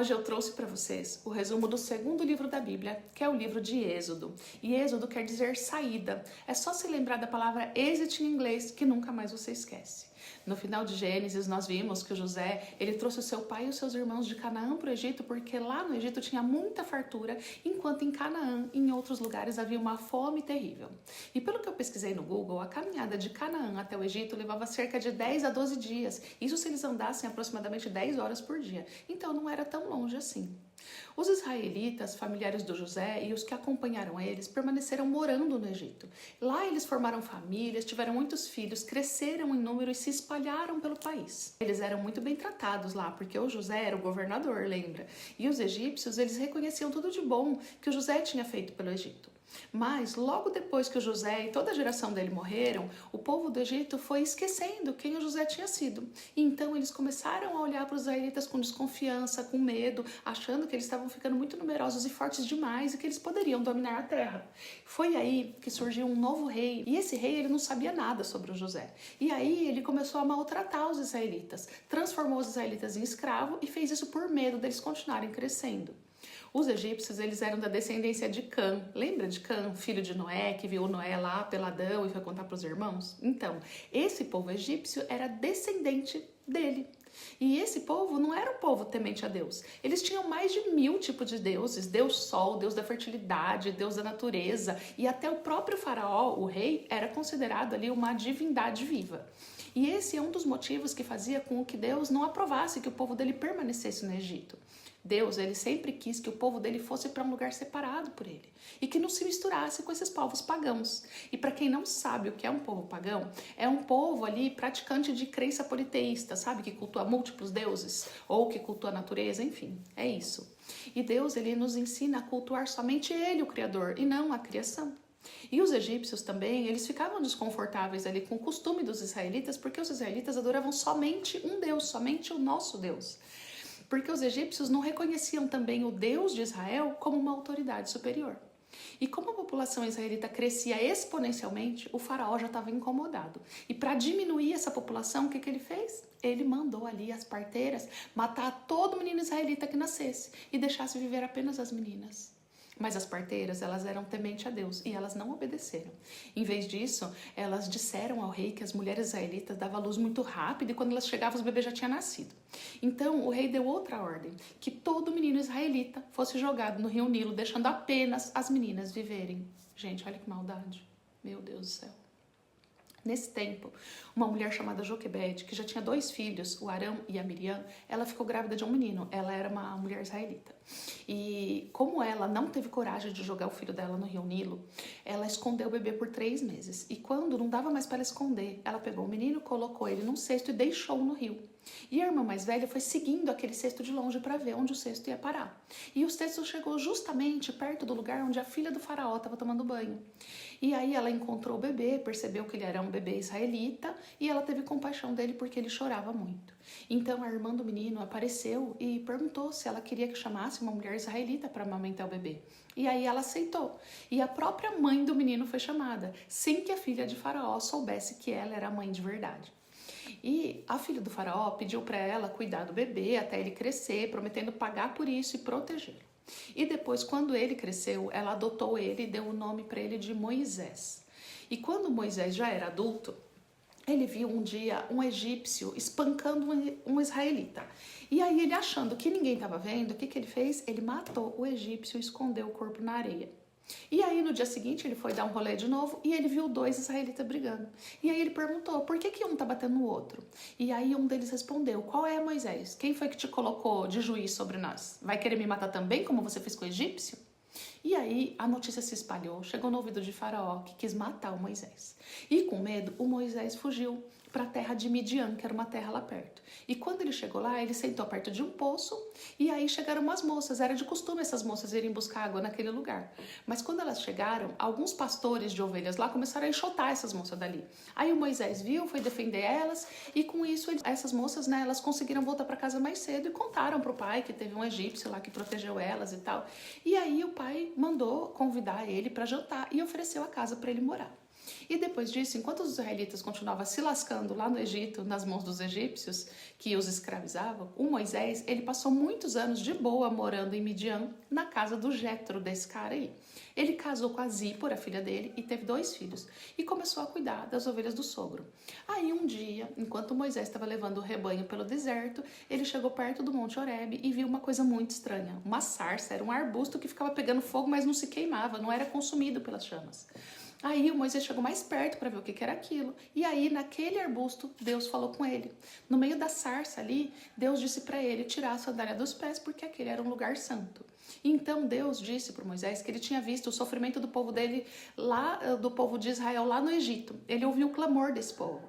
Hoje eu trouxe para vocês o resumo do segundo livro da Bíblia, que é o livro de Êxodo. E Êxodo quer dizer saída. É só se lembrar da palavra exit em inglês que nunca mais você esquece. No final de Gênesis, nós vimos que o José, ele trouxe o seu pai e os seus irmãos de Canaã para o Egito, porque lá no Egito tinha muita fartura, enquanto em Canaã, em outros lugares, havia uma fome terrível. E pelo que eu pesquisei no Google, a caminhada de Canaã até o Egito levava cerca de 10 a 12 dias. Isso se eles andassem aproximadamente 10 horas por dia. Então não era tão longe assim. Os israelitas, familiares do José e os que acompanharam eles, permaneceram morando no Egito. Lá eles formaram famílias, tiveram muitos filhos, cresceram em número e se espalharam pelo país. Eles eram muito bem tratados lá, porque o José era o governador, lembra? E os egípcios, eles reconheciam tudo de bom que o José tinha feito pelo Egito. Mas logo depois que o José e toda a geração dele morreram, o povo do Egito foi esquecendo quem o José tinha sido. E então eles começaram a olhar para os israelitas com desconfiança, com medo, achando que eles estavam ficando muito numerosos e fortes demais e que eles poderiam dominar a terra. Foi aí que surgiu um novo rei, e esse rei ele não sabia nada sobre o José. E aí ele começou a maltratar os israelitas, transformou os israelitas em escravos e fez isso por medo deles continuarem crescendo. Os egípcios, eles eram da descendência de Cã. Lembra de Cã, filho de Noé, que viu Noé lá peladão e foi contar para os irmãos? Então, esse povo egípcio era descendente dele. E esse povo não era um povo temente a Deus. Eles tinham mais de 1000 tipos de deuses. Deus Sol, Deus da fertilidade, Deus da natureza. E até o próprio faraó, o rei, era considerado ali uma divindade viva. E esse é um dos motivos que fazia com que Deus não aprovasse que o povo dele permanecesse no Egito. Deus, ele sempre quis que o povo dele fosse para um lugar separado por ele e que não se misturasse com esses povos pagãos. E para quem não sabe o que é um povo pagão, é um povo ali praticante de crença politeísta, sabe? Que cultua múltiplos deuses ou que cultua a natureza, enfim, é isso. E Deus, ele nos ensina a cultuar somente ele, o Criador, e não a criação. E os egípcios também, eles ficavam desconfortáveis ali com o costume dos israelitas, porque os israelitas adoravam somente um Deus, somente o nosso Deus. Porque os egípcios não reconheciam também o Deus de Israel como uma autoridade superior. E como a população israelita crescia exponencialmente, o faraó já estava incomodado. E para diminuir essa população, o que ele fez? Ele mandou ali as parteiras matar todo menino israelita que nascesse e deixasse viver apenas as meninas. Mas as parteiras, elas eram tementes a Deus e elas não obedeceram. Em vez disso, elas disseram ao rei que as mulheres israelitas davam a luz muito rápido e quando elas chegavam, os bebês já tinham nascido. Então, o rei deu outra ordem, que todo menino israelita fosse jogado no rio Nilo, deixando apenas as meninas viverem. Gente, olha que maldade. Meu Deus do céu. Nesse tempo, uma mulher chamada Joquebede, que já tinha 2 filhos, o Arão e a Miriam, ela ficou grávida de um menino. Ela era uma mulher israelita. E como ela não teve coragem de jogar o filho dela no rio Nilo, ela escondeu o bebê por 3 meses. E quando não dava mais para ela esconder, ela pegou o menino, colocou ele num cesto e deixou no rio. E a irmã mais velha foi seguindo aquele cesto de longe para ver onde o cesto ia parar. E o cesto chegou justamente perto do lugar onde a filha do faraó estava tomando banho. E aí ela encontrou o bebê, percebeu que ele era um bebê israelita e ela teve compaixão dele porque ele chorava muito. Então a irmã do menino apareceu e perguntou se ela queria que chamasse uma mulher israelita para amamentar o bebê. E aí ela aceitou. E a própria mãe do menino foi chamada, sem que a filha de faraó soubesse que ela era a mãe de verdade. E a filha do faraó pediu para ela cuidar do bebê até ele crescer, prometendo pagar por isso e protegê-lo. E depois, quando ele cresceu, ela adotou ele e deu o nome para ele de Moisés. E quando Moisés já era adulto, ele viu um dia um egípcio espancando um israelita. E aí ele, achando que ninguém estava vendo, o que ele fez? Ele matou o egípcio e escondeu o corpo na areia. E aí no dia seguinte ele foi dar um rolê de novo e ele viu 2 israelitas brigando. E aí ele perguntou, por que um tá batendo no outro? E aí um deles respondeu, qual é, Moisés? Quem foi que te colocou de juiz sobre nós? Vai querer me matar também, como você fez com o egípcio? E aí a notícia se espalhou, chegou no ouvido de Faraó, que quis matar o Moisés. E com medo, o Moisés fugiu para a terra de Midian, que era uma terra lá perto. E quando ele chegou lá, ele sentou perto de um poço e aí chegaram umas moças. Era de costume essas moças irem buscar água naquele lugar. Mas quando elas chegaram, alguns pastores de ovelhas lá começaram a enxotar essas moças dali. Aí o Moisés viu, foi defender elas e com isso essas moças, né, elas conseguiram voltar para casa mais cedo e contaram para o pai que teve um egípcio lá que protegeu elas e tal. E aí o pai mandou convidar ele para jantar e ofereceu a casa para ele morar. E depois disso, enquanto os israelitas continuavam se lascando lá no Egito, nas mãos dos egípcios, que os escravizavam, o Moisés, ele passou muitos anos de boa morando em Midian, na casa do Jétro, desse cara aí. Ele casou com a Zípora, filha dele, e teve 2 filhos, e começou a cuidar das ovelhas do sogro. Aí um dia, enquanto Moisés estava levando o rebanho pelo deserto, ele chegou perto do Monte Horebe e viu uma coisa muito estranha. Uma sarça, era um arbusto que ficava pegando fogo, mas não se queimava, não era consumido pelas chamas. Aí o Moisés chegou mais perto para ver o que era aquilo. E aí, naquele arbusto, Deus falou com ele. No meio da sarça ali, Deus disse para ele tirar a sandália dos pés, porque aquele era um lugar santo. Então Deus disse para Moisés que ele tinha visto o sofrimento do povo dele lá, do povo de Israel lá no Egito. Ele ouviu o clamor desse povo.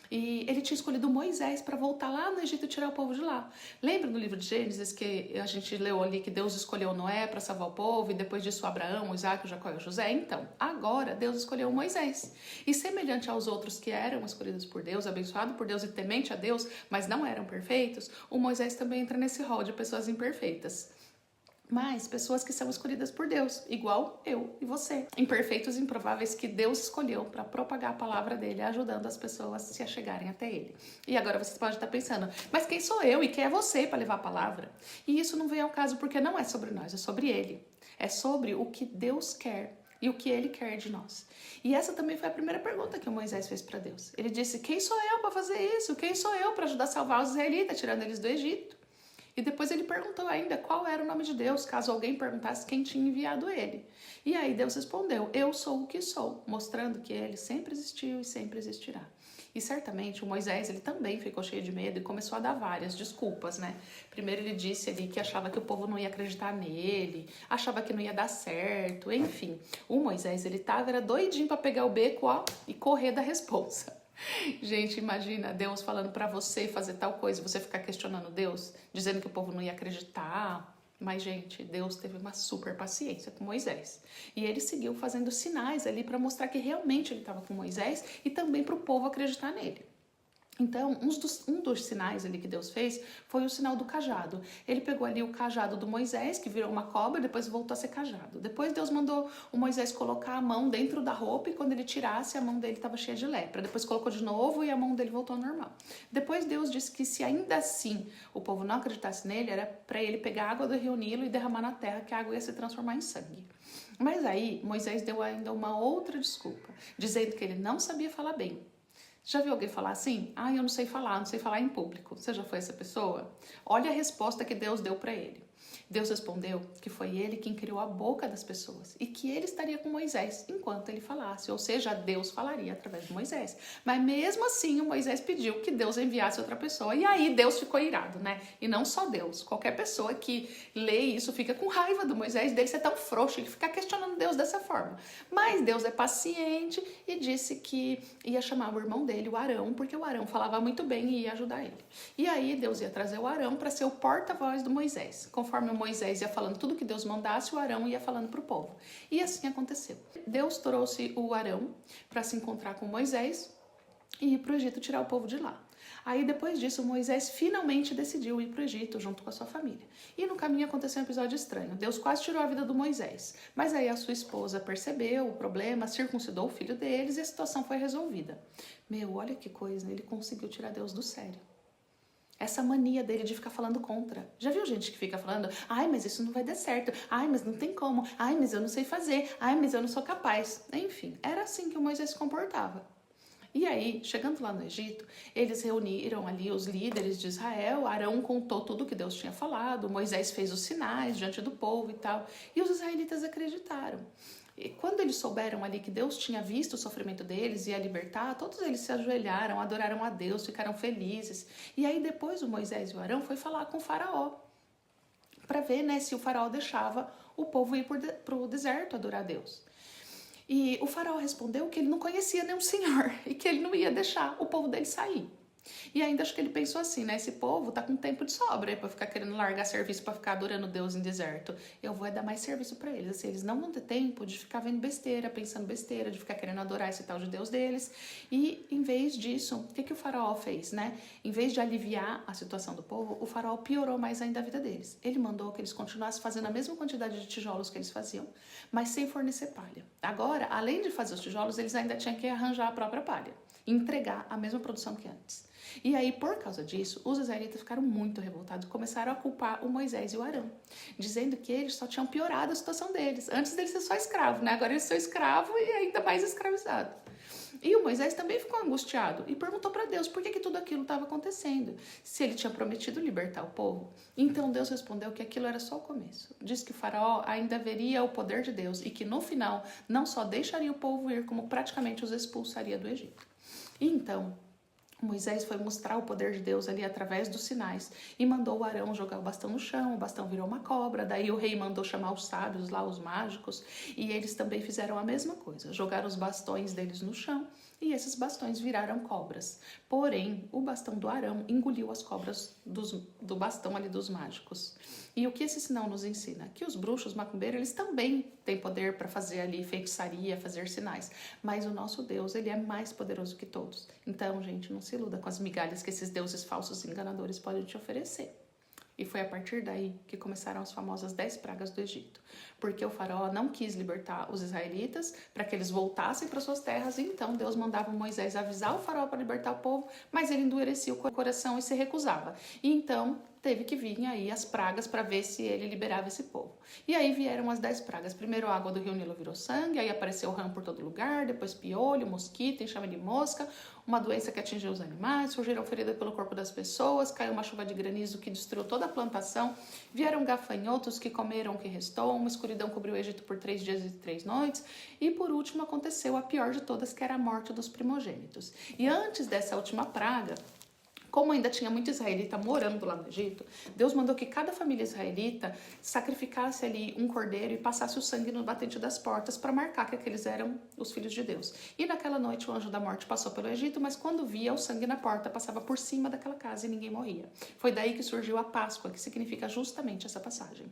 E ele tinha escolhido Moisés para voltar lá no Egito e tirar o povo de lá. Lembra no livro de Gênesis que a gente leu ali que Deus escolheu Noé para salvar o povo e depois disso Abraão, Isaac, Jacó e José? Então, agora Deus escolheu Moisés. E semelhante aos outros que eram escolhidos por Deus, abençoados por Deus e temente a Deus, mas não eram perfeitos, o Moisés também entra nesse rol de pessoas imperfeitas. Mas pessoas que são escolhidas por Deus, igual eu e você. Imperfeitos e improváveis que Deus escolheu para propagar a palavra dele, ajudando as pessoas a se achegarem até ele. E agora você pode estar pensando, mas quem sou eu e quem é você para levar a palavra? E isso não vem ao caso porque não é sobre nós, é sobre ele. É sobre o que Deus quer e o que ele quer de nós. E essa também foi a primeira pergunta que o Moisés fez para Deus. Ele disse, quem sou eu para fazer isso? Quem sou eu para ajudar a salvar os israelitas, tirando eles do Egito? E depois ele perguntou ainda qual era o nome de Deus, caso alguém perguntasse quem tinha enviado ele. E aí Deus respondeu, eu sou o que sou, mostrando que ele sempre existiu e sempre existirá. E certamente o Moisés, ele também ficou cheio de medo e começou a dar várias desculpas, né? Primeiro ele disse ali que achava que o povo não ia acreditar nele, achava que não ia dar certo, enfim. O Moisés, ele era doidinho para pegar o beco, ó, e correr da responsa. Gente, imagina Deus falando pra você fazer tal coisa, você ficar questionando Deus, dizendo que o povo não ia acreditar. Mas, gente, Deus teve uma super paciência com Moisés. E ele seguiu fazendo sinais ali para mostrar que realmente ele estava com Moisés e também para o povo acreditar nele. Então, um dos sinais ali que Deus fez foi o sinal do cajado. Ele pegou ali o cajado do Moisés, que virou uma cobra, depois voltou a ser cajado. Depois Deus mandou o Moisés colocar a mão dentro da roupa e quando ele tirasse, a mão dele estava cheia de lepra. Depois colocou de novo e a mão dele voltou ao normal. Depois Deus disse que se ainda assim o povo não acreditasse nele, era para ele pegar a água do rio Nilo e derramar na terra, que a água ia se transformar em sangue. Mas aí Moisés deu ainda uma outra desculpa, dizendo que ele não sabia falar bem. Já viu alguém falar assim? Ah, eu não sei falar em público. Você já foi essa pessoa? Olha a resposta que Deus deu para ele. Deus respondeu que foi ele quem criou a boca das pessoas e que ele estaria com Moisés enquanto ele falasse, ou seja, Deus falaria através de Moisés. Mas mesmo assim, o Moisés pediu que Deus enviasse outra pessoa e aí Deus ficou irado, né? E não só Deus, qualquer pessoa que lê isso fica com raiva do Moisés, dele ser tão frouxo e ficar questionando Deus dessa forma. Mas Deus é paciente e disse que ia chamar o irmão dele, o Arão, porque o Arão falava muito bem e ia ajudar ele. E aí Deus ia trazer o Arão para ser o porta-voz do Moisés. Conforme o Moisés ia falando tudo que Deus mandasse, o Arão ia falando para o povo. E assim aconteceu. Deus trouxe o Arão para se encontrar com Moisés e ir para o Egito tirar o povo de lá. Aí depois disso, Moisés finalmente decidiu ir para o Egito junto com a sua família. E no caminho aconteceu um episódio estranho. Deus quase tirou a vida do Moisés. Mas aí a sua esposa percebeu o problema, circuncidou o filho deles e a situação foi resolvida. Meu, olha que coisa, ele conseguiu tirar Deus do sério. Essa mania dele de ficar falando contra. Já viu gente que fica falando, ai, mas isso não vai dar certo, ai, mas não tem como, ai, mas eu não sei fazer, ai, mas eu não sou capaz. Enfim, era assim que o Moisés se comportava. E aí, chegando lá no Egito, eles reuniram ali os líderes de Israel, Arão contou tudo que Deus tinha falado, Moisés fez os sinais diante do povo e tal, e os israelitas acreditaram. E quando eles souberam ali que Deus tinha visto o sofrimento deles e ia libertar, todos eles se ajoelharam, adoraram a Deus, ficaram felizes. E aí depois o Moisés e o Arão foi falar com o faraó, para ver, né, se o faraó deixava o povo ir para o deserto adorar a Deus. E o faraó respondeu que ele não conhecia nenhum senhor e que ele não ia deixar o povo dele sair. E ainda acho que ele pensou assim, né? Esse povo tá com tempo de sobra aí pra ficar querendo largar serviço pra ficar adorando Deus em deserto. Eu vou dar mais serviço pra eles. Assim, eles não vão ter tempo de ficar vendo besteira, pensando besteira, de ficar querendo adorar esse tal de Deus deles. E em vez disso, o que o faraó fez, né? Em vez de aliviar a situação do povo, o faraó piorou mais ainda a vida deles. Ele mandou que eles continuassem fazendo a mesma quantidade de tijolos que eles faziam, mas sem fornecer palha. Agora, além de fazer os tijolos, eles ainda tinham que arranjar a própria palha e entregar a mesma produção que antes. E aí, por causa disso, os israelitas ficaram muito revoltados e começaram a culpar o Moisés e o Arão, dizendo que eles só tinham piorado a situação deles. Antes deles ser só escravo, né? Agora eles são escravos e ainda mais escravizados. E o Moisés também ficou angustiado e perguntou para Deus por que tudo aquilo estava acontecendo, se ele tinha prometido libertar o povo. Então Deus respondeu que aquilo era só o começo. Diz que o faraó ainda veria o poder de Deus e que no final não só deixaria o povo ir, como praticamente os expulsaria do Egito. E então Moisés foi mostrar o poder de Deus ali através dos sinais e mandou o Arão jogar o bastão no chão, o bastão virou uma cobra, daí o rei mandou chamar os sábios lá, os mágicos, e eles também fizeram a mesma coisa, jogaram os bastões deles no chão e esses bastões viraram cobras. Porém, o bastão do Arão engoliu as cobras do bastão ali dos mágicos. E o que esse sinal nos ensina? Que os bruxos macumbeiros, eles também têm poder para fazer ali feitiçaria, fazer sinais. Mas o nosso Deus, ele é mais poderoso que todos. Então, gente, não se iluda com as migalhas que esses deuses falsos e enganadores podem te oferecer. E foi a partir daí que começaram as famosas 10 pragas do Egito. Porque o faraó não quis libertar os israelitas para que eles voltassem para suas terras. E então Deus mandava Moisés avisar o faraó para libertar o povo, mas ele endurecia o coração e se recusava. E então teve que vir aí as pragas para ver se ele liberava esse povo. E aí vieram as 10 pragas. Primeiro a água do rio Nilo virou sangue, aí apareceu rã por todo lugar, depois piolho, mosquito, enxame de mosca, uma doença que atingiu os animais, surgiram feridas pelo corpo das pessoas, caiu uma chuva de granizo que destruiu toda a plantação, vieram gafanhotos que comeram o que restou, uma escuridão cobriu o Egito por 3 dias e 3 noites, e por último aconteceu a pior de todas, que era a morte dos primogênitos. E antes dessa última praga, como ainda tinha muito israelita morando lá no Egito, Deus mandou que cada família israelita sacrificasse ali um cordeiro e passasse o sangue no batente das portas para marcar que aqueles eram os filhos de Deus. E naquela noite o anjo da morte passou pelo Egito, mas quando via o sangue na porta, passava por cima daquela casa e ninguém morria. Foi daí que surgiu a Páscoa, que significa justamente essa passagem.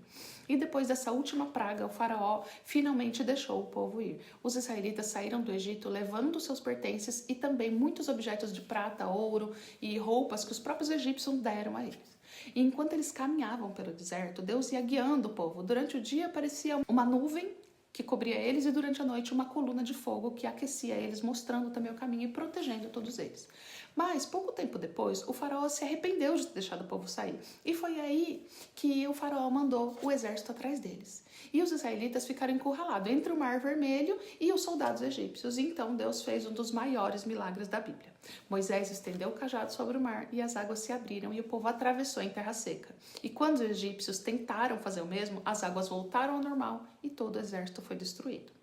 E depois dessa última praga, o faraó finalmente deixou o povo ir. Os israelitas saíram do Egito levando seus pertences e também muitos objetos de prata, ouro e roupas que os próprios egípcios deram a eles. E enquanto eles caminhavam pelo deserto, Deus ia guiando o povo. Durante o dia aparecia uma nuvem que cobria eles e durante a noite uma coluna de fogo que aquecia eles, mostrando também o caminho e protegendo todos eles. Mas, pouco tempo depois, o faraó se arrependeu de ter deixado o povo sair. E foi aí que o faraó mandou o exército atrás deles. E os israelitas ficaram encurralados entre o Mar Vermelho e os soldados egípcios. E então Deus fez um dos maiores milagres da Bíblia. Moisés estendeu o cajado sobre o mar e as águas se abriram e o povo atravessou em terra seca. E quando os egípcios tentaram fazer o mesmo, as águas voltaram ao normal e todo o exército foi destruído.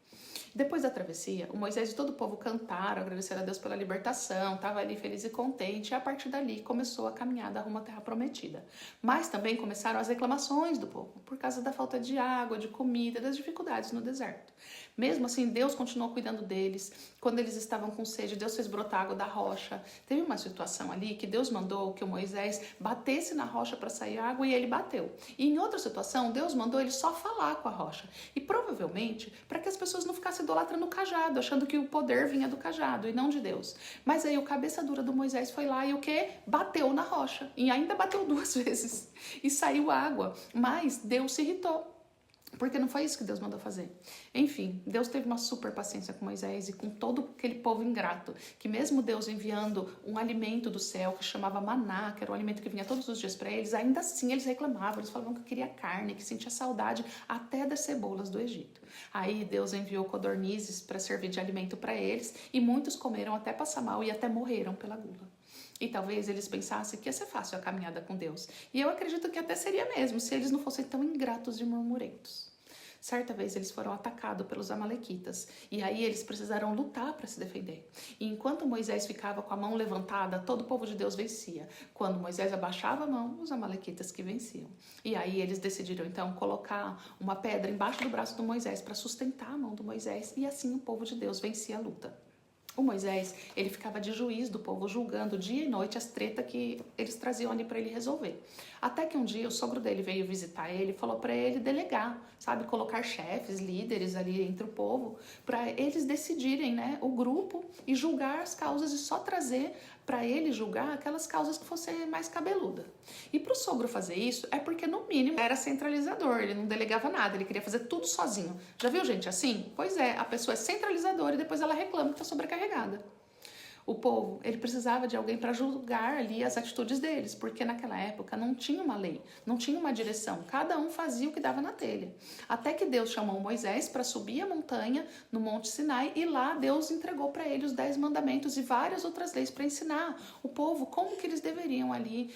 Depois da travessia, o Moisés e todo o povo cantaram, agradeceram a Deus pela libertação, estava ali feliz e contente, e a partir dali começou a caminhada rumo à terra prometida. Mas também começaram as reclamações do povo, por causa da falta de água, de comida, das dificuldades no deserto. Mesmo assim, Deus continuou cuidando deles. Quando eles estavam com sede, Deus fez brotar água da rocha. Teve uma situação ali que Deus mandou que o Moisés batesse na rocha para sair água e ele bateu. E em outra situação, Deus mandou ele só falar com a rocha. E provavelmente para que as pessoas não ficassem idolatrando o cajado, achando que o poder vinha do cajado e não de Deus. Mas aí o cabeça dura do Moisés foi lá e o que? Bateu na rocha. E ainda bateu 2 vezes. E saiu água. Mas Deus se irritou. Porque não foi isso que Deus mandou fazer. Enfim, Deus teve uma super paciência com Moisés e com todo aquele povo ingrato, que mesmo Deus enviando um alimento do céu que chamava maná, que era um alimento que vinha todos os dias para eles, ainda assim eles reclamavam, eles falavam que queria carne, que sentia saudade até das cebolas do Egito. Aí Deus enviou codornizes para servir de alimento para eles e muitos comeram até passar mal e até morreram pela gula. E talvez eles pensassem que ia ser fácil a caminhada com Deus. E eu acredito que até seria mesmo, se eles não fossem tão ingratos e murmurentos. Certa vez eles foram atacados pelos amalequitas. E aí eles precisaram lutar para se defender. E enquanto Moisés ficava com a mão levantada, todo o povo de Deus vencia. Quando Moisés abaixava a mão, os amalequitas que venciam. E aí eles decidiram então colocar uma pedra embaixo do braço do Moisés para sustentar a mão do Moisés. E assim o povo de Deus vencia a luta. O Moisés, ele ficava de juiz do povo, julgando dia e noite as tretas que eles traziam ali para ele resolver. Até que um dia o sogro dele veio visitar ele e falou para ele delegar, sabe, colocar chefes, líderes ali entre o povo, para eles decidirem, né, o grupo e julgar as causas e só trazer para ele julgar aquelas causas que fossem mais cabeluda. E para o sogro fazer isso é porque no mínimo era centralizador, ele não delegava nada, ele queria fazer tudo sozinho. Já viu gente assim? Pois é, a pessoa é centralizadora e depois ela reclama que está sobrecarregada. O povo, ele precisava de alguém para julgar ali as atitudes deles, porque naquela época não tinha uma lei, não tinha uma direção, cada um fazia o que dava na telha. Até que Deus chamou Moisés para subir a montanha no Monte Sinai e lá Deus entregou para ele os 10 mandamentos e várias outras leis para ensinar o povo como que eles deveriam ali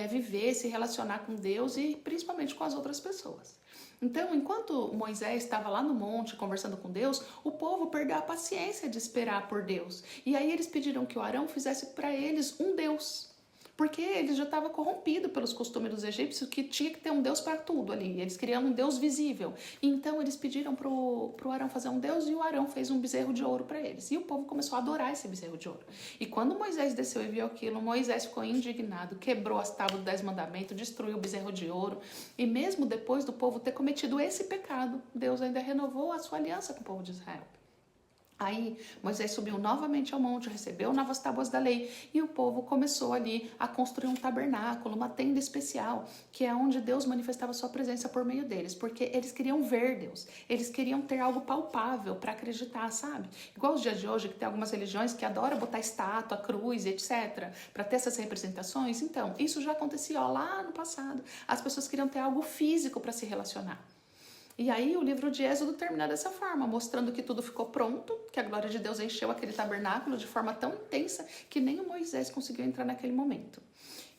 viver, se relacionar com Deus e principalmente com as outras pessoas. Então, enquanto Moisés estava lá no monte conversando com Deus, o povo perdeu a paciência de esperar por Deus. E aí eles pediram que o Arão fizesse para eles um Deus. Porque eles já estavam corrompidos pelos costumes dos egípcios, que tinha que ter um Deus para tudo ali. Eles queriam um Deus visível. Então eles pediram pro Arão fazer um Deus e o Arão fez um bezerro de ouro para eles. E o povo começou a adorar esse bezerro de ouro. E quando Moisés desceu e viu aquilo, Moisés ficou indignado, quebrou as tábuas dos 10 mandamentos, destruiu o bezerro de ouro. E mesmo depois do povo ter cometido esse pecado, Deus ainda renovou a sua aliança com o povo de Israel. Aí Moisés subiu novamente ao monte, recebeu novas tábuas da lei e o povo começou ali a construir um tabernáculo, uma tenda especial, que é onde Deus manifestava sua presença por meio deles, porque eles queriam ver Deus, eles queriam ter algo palpável para acreditar, sabe? Igual os dias de hoje, que tem algumas religiões que adoram botar estátua, cruz, etc, para ter essas representações. Então, isso já acontecia lá no passado. As pessoas queriam ter algo físico para se relacionar. E aí o livro de Êxodo termina dessa forma, mostrando que tudo ficou pronto, que a glória de Deus encheu aquele tabernáculo de forma tão intensa que nem o Moisés conseguiu entrar naquele momento.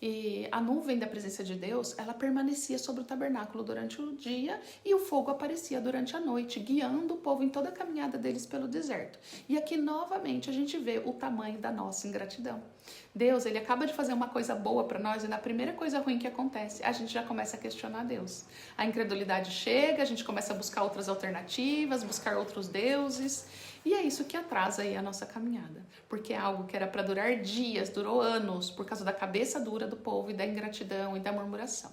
E a nuvem da presença de Deus, ela permanecia sobre o tabernáculo durante o dia e o fogo aparecia durante a noite, guiando o povo em toda a caminhada deles pelo deserto. E aqui novamente a gente vê o tamanho da nossa ingratidão. Deus, ele acaba de fazer uma coisa boa para nós e na primeira coisa ruim que acontece, a gente já começa a questionar Deus. A incredulidade chega, a gente começa a buscar outras alternativas, buscar outros deuses. E é isso que atrasa aí a nossa caminhada. Porque é algo que era para durar dias, durou anos, por causa da cabeça dura do povo e da ingratidão e da murmuração.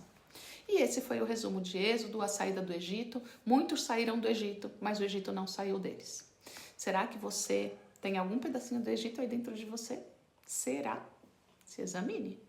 E esse foi o resumo de Êxodo, a saída do Egito. Muitos saíram do Egito, mas o Egito não saiu deles. Será que você tem algum pedacinho do Egito aí dentro de você? Será? Se examine.